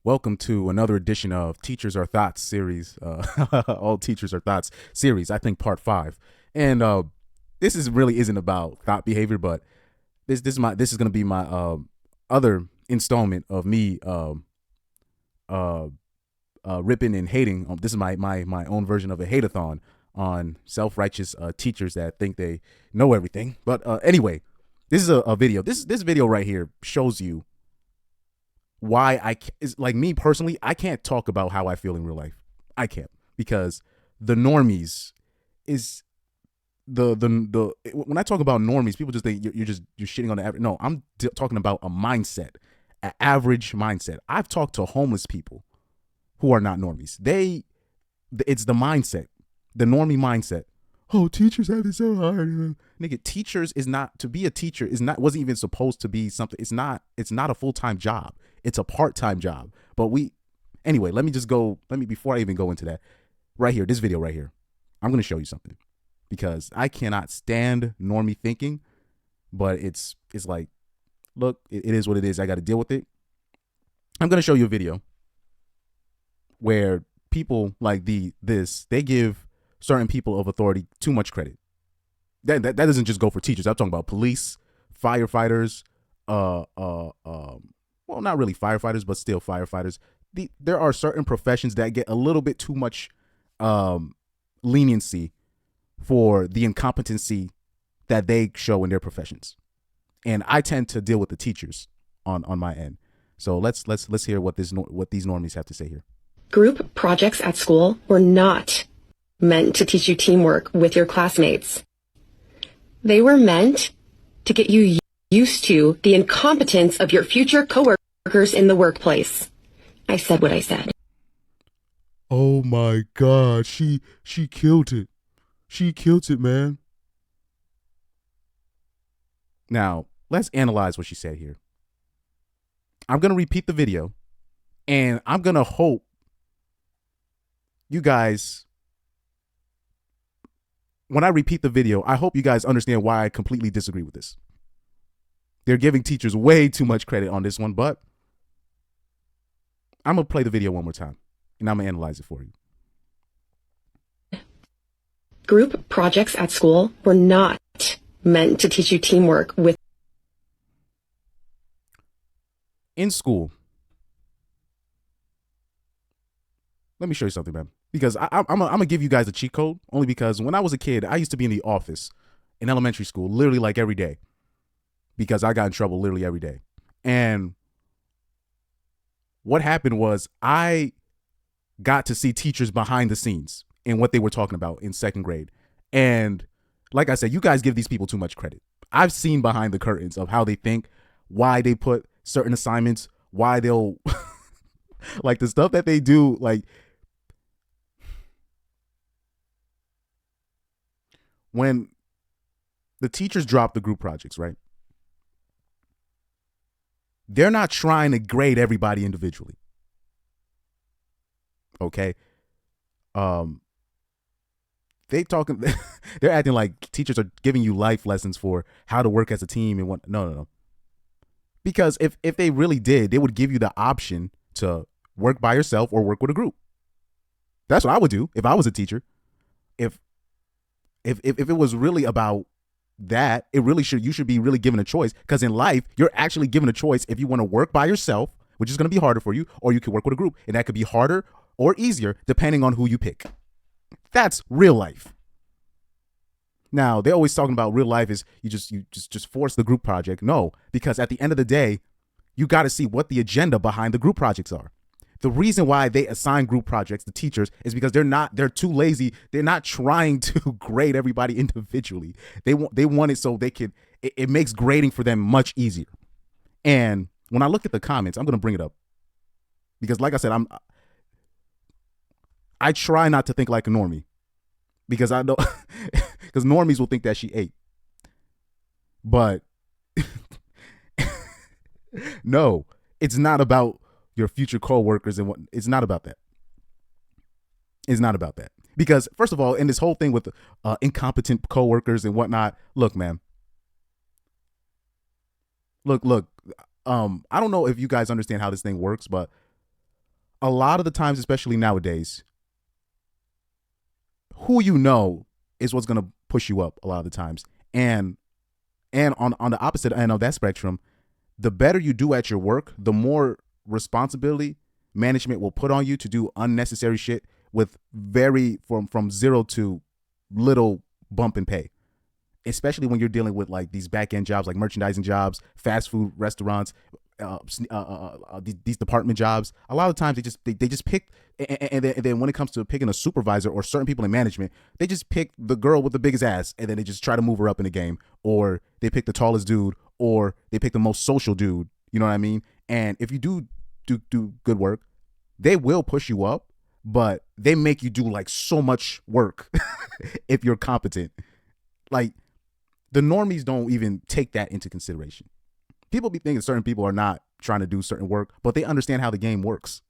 Welcome to another edition of Teachers Are Thots series. All Teachers Are Thots series. I think part 5. And this is really isn't about thought behavior, but this is gonna be my other installment of me uh, ripping and hating. This is my own version of a hate-a-thon on self-righteous teachers that think they know everything. But anyway, this is a video. This video right here shows you why is like me personally, I can't talk about how I feel in real life. I can't, because the normies is the when I talk about normies, people just think you're shitting on the average. No, I'm talking about a mindset, an average mindset. I've talked to homeless people who are not normies. It's the mindset, the normie mindset. Oh, teachers have it so hard. Nigga, teachers is not, to be a teacher is not, wasn't even supposed to be something. It's not a full-time job. It's a part-time job. But anyway, before I even go into that, right here, this video right here, I'm going to show you something, because I cannot stand normie thinking, but it's like, look, it is what it is. I got to deal with it. I'm going to show you a video where people like they give certain people of authority too much credit. That doesn't just go for teachers. I'm talking about police, firefighters, well, not really firefighters, but still firefighters. There are certain professions that get a little bit too much leniency for the incompetency that they show in their professions, and I tend to deal with the teachers on my end. So let's hear what these normies have to say here. Group projects at school were not meant to teach you teamwork with your classmates. They were meant to get you used to the incompetence of your future coworkers in the workplace. I said what I said. Oh my God, she killed it. She killed it, man. Now, let's analyze what she said here. I'm going to repeat the video, and I'm going to hope you guys, when I repeat the video, I hope you guys understand why I completely disagree with this. They're giving teachers way too much credit on this one, but I'm going to play the video one more time, and I'm going to analyze it for you. Group projects at school were not meant to teach you teamwork with. In school, let me show you something, man. Because I'm gonna give you guys a cheat code, only because when I was a kid, I used to be in the office in elementary school, literally like every day, because I got in trouble literally every day. And what happened was I got to see teachers behind the scenes and what they were talking about in second grade. And like I said, you guys give these people too much credit. I've seen behind the curtains of how they think, why they put certain assignments, why they'll like the stuff that they do, like when the teachers drop the group projects, right? They're not trying to grade everybody individually. Okay? They're acting like teachers are giving you life lessons for how to work as a team and what. No. Because if they really did, they would give you the option to work by yourself or work with a group. That's what I would do if I was a teacher. If it was really about that, you should be really given a choice, because in life you're actually given a choice if you want to work by yourself, which is going to be harder for you, or you can work with a group, and that could be harder or easier depending on who you pick. That's real life. Now, they're always talking about real life is you just force the group project. No, because at the end of the day, you got to see what the agenda behind the group projects are. The reason why they assign group projects to teachers is because they're too lazy. They're not trying to grade everybody individually. They want it so they could, it makes grading for them much easier. And when I look at the comments, I'm going to bring it up because, like I said, I try not to think like a normie, because I know because normies will think that she ate. But no, it's not about your future co-workers and what. It's not about that. It's not about that. Because first of all, in this whole thing with incompetent co-workers and whatnot, look, man. Look. I don't know if you guys understand how this thing works, but a lot of the times, especially nowadays, who you know is what's going to push you up a lot of the times. And on the opposite end of that spectrum, the better you do at your work, the more responsibility management will put on you to do unnecessary shit with very from zero to little bump in pay. Especially when you're dealing with like these back end jobs, like merchandising jobs, fast food restaurants, these department jobs. A lot of times they just pick, and then when it comes to picking a supervisor or certain people in management, they just pick the girl with the biggest ass, and then they just try to move her up in the game, or they pick the tallest dude, or they pick the most social dude. You know what I mean? And if you do good work, they will push you up, but they make you do like so much work if you're competent. Like, the normies don't even take that into consideration. People be thinking certain people are not trying to do certain work, but they understand how the game works.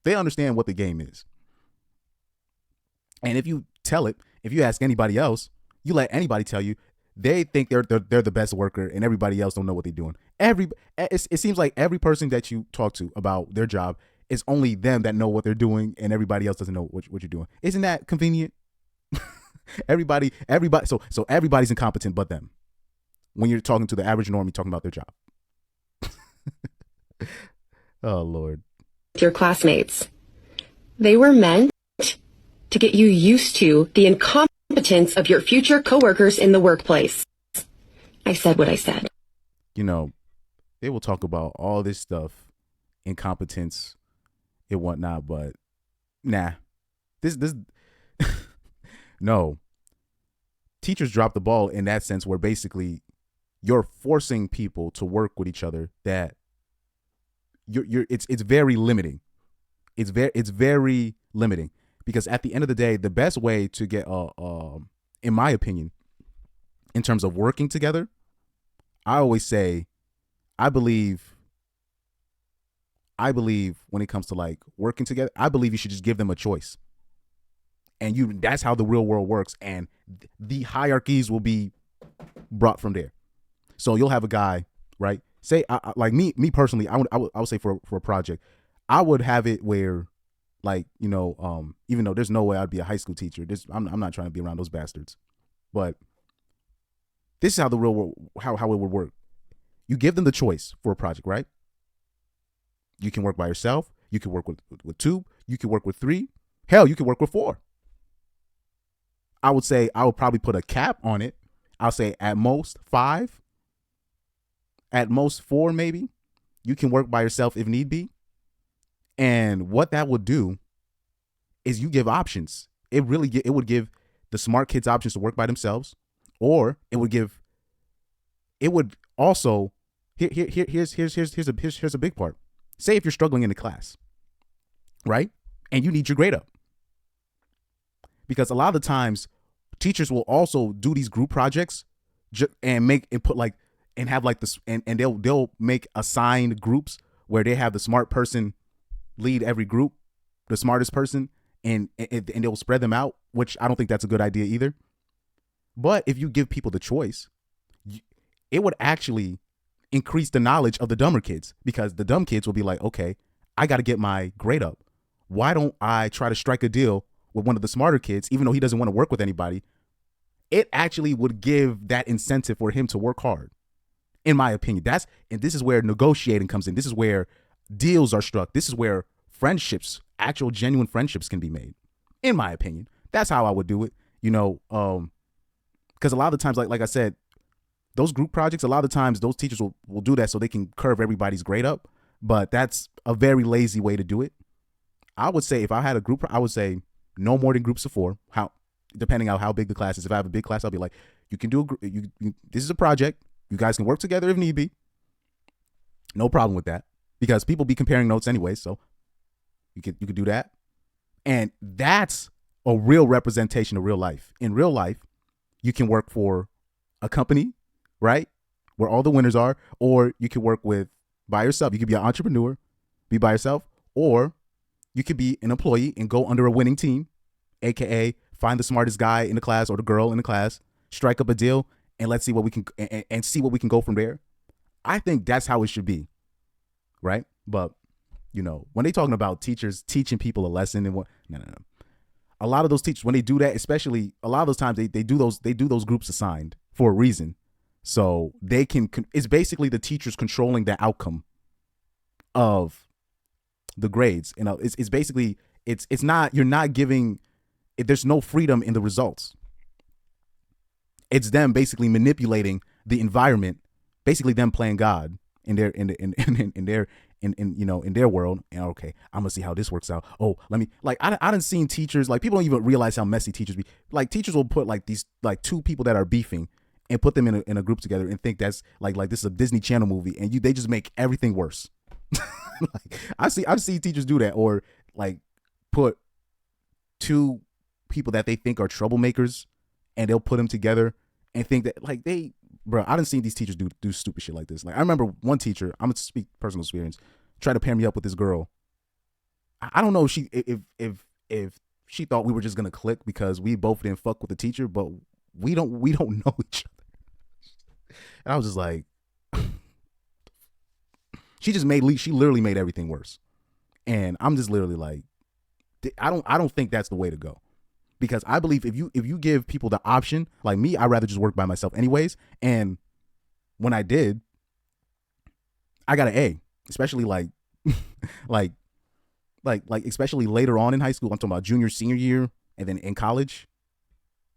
They understand what the game is. And if you tell it, if you ask anybody else, you let anybody tell you, they think they're the best worker and everybody else don't know what they're doing. It seems like every person that you talk to about their job, it's only them that know what they're doing and everybody else doesn't know what you're doing. Isn't that convenient? everybody so everybody's incompetent but them when you're talking to the average normie talking about their job. Oh Lord. Your classmates. They were meant to get you used to the incompetence of your future coworkers in the workplace. I said what I said. You know, they will talk about all this stuff, incompetence and whatnot, but nah, this no. Teachers drop the ball in that sense where basically you're forcing people to work with each other that it's very limiting. It's very limiting because at the end of the day, the best way to get in my opinion, in terms of working together, I always say I believe when it comes to like working together, I believe you should just give them a choice. And that's how the real world works. And the hierarchies will be brought from there. So you'll have a guy, right? Say, like me personally, I would say for a project, I would have it where, like, you know, even though there's no way I'd be a high school teacher, I'm not trying to be around those bastards. But this is how the real world, how it would work. You give them the choice for a project, right? You can work by yourself. You can work with two. You can work with three. Hell, you can work with four. I would say I would probably put a cap on it. I'll say at most 5, at most 4 maybe. You can work by yourself if need be. And what that would do is you give options. It would give the smart kids options to work by themselves, or it would also here's a big part. Say if you're struggling in the class, right? And you need your grade up. Because a lot of the times teachers will also do these group projects and have like this, and they'll make assigned groups where they have the smart person lead every group, the smartest person, and they'll spread them out, which I don't think that's a good idea either. But if you give people the choice, it would actually increase the knowledge of the dumber kids, because the dumb kids will be like, okay, I got to get my grade up. Why don't I try to strike a deal with one of the smarter kids, even though he doesn't want to work with anybody? It actually would give that incentive for him to work hard, in my opinion. And this is where negotiating comes in. This is where deals are struck. This is where friendships, actual genuine friendships, can be made, in my opinion. That's how I would do it, you know, because a lot of the times, like I said, those group projects, a lot of the times those teachers will do that so they can curve everybody's grade up, but that's a very lazy way to do it. I would say if I had a group, I would say no more than groups of 4. Depending on how big the class is. If I have a big class, I'll be like, you can do this is a project. You guys can work together if need be. No problem with that, because people be comparing notes anyway. So you could do that, and that's a real representation of real life. In real life, you can work for a company, right, where all the winners are, or you can work by yourself. You could be an entrepreneur, be by yourself, or you could be an employee and go under a winning team, aka find the smartest guy in the class or the girl in the class, strike up a deal, and let's see what we can and see what we can go from there. I think that's how it should be, right? But When they talking about teachers teaching people a lesson and what, no. A lot of those teachers, when they do that, especially a lot of those times they do those groups assigned for a reason. So they can, it's basically the teachers controlling the outcome of the grades. It's basically, it's not, you're not giving, there's no freedom in the results. It's them basically manipulating the environment, basically them playing God in their in their world. And okay, I'm gonna see how this works out. Oh, let me, like, I done seen teachers, like, people don't even realize how messy teachers be. Like, teachers will put like these, like, two people that are beefing and put them in a group together and think that's like this is a Disney Channel movie, and they just make everything worse. Like, I've seen teachers do that, or like put two people that they think are troublemakers, and they'll put them together and think that, like, bro, I done seen these teachers do stupid shit like this. Like, I remember one teacher, I'm gonna speak personal experience, tried to pair me up with this girl. I don't know if she thought we were just gonna click because we both didn't fuck with the teacher, but we don't know each other. And I was just like, she literally made everything worse. And I'm just literally like, I don't think that's the way to go. Because I believe if you give people the option, like me, I'd rather just work by myself anyways. And when I did, I got an A, especially like especially later on in high school. I'm talking about junior, senior year, and then in college,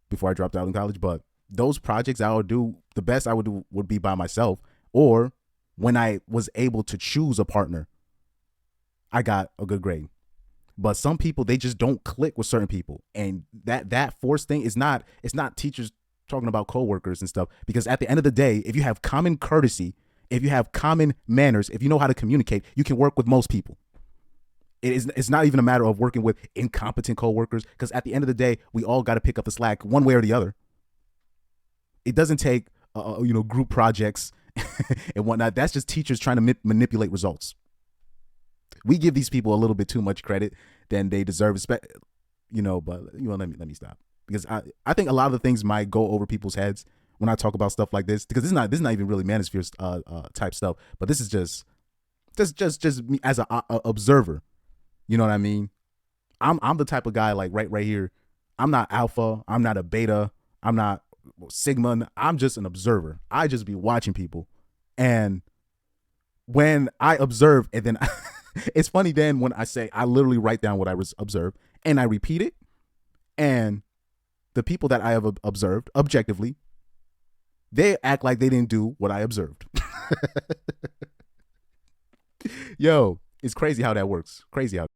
before I dropped out in college. But those projects I would do, the best I would do would be by myself, or when I was able to choose a partner, I got a good grade. But some people, they just don't click with certain people, and that force thing is not. It's not teachers talking about coworkers and stuff. Because at the end of the day, if you have common courtesy, if you have common manners, if you know how to communicate, you can work with most people. It's not even a matter of working with incompetent coworkers, because at the end of the day, we all got to pick up the slack one way or the other. It doesn't take group projects and whatnot. That's just teachers trying to manipulate results. We give these people a little bit too much credit than they deserve, but let me stop, because I think a lot of the things might go over people's heads when I talk about stuff like this, because this is not even really manosphere type stuff, but this is just me as a observer. You know what I mean? I'm the type of guy, like, right here. I'm not alpha. I'm not a beta. I'm not sigma. I'm just an observer. I just be watching people, and when I observe, and then it's funny then when I say, I literally write down what I observed and I repeat it, and the people that I have observed objectively, they act like they didn't do what I observed. Yo, it's crazy how that works. Crazy how.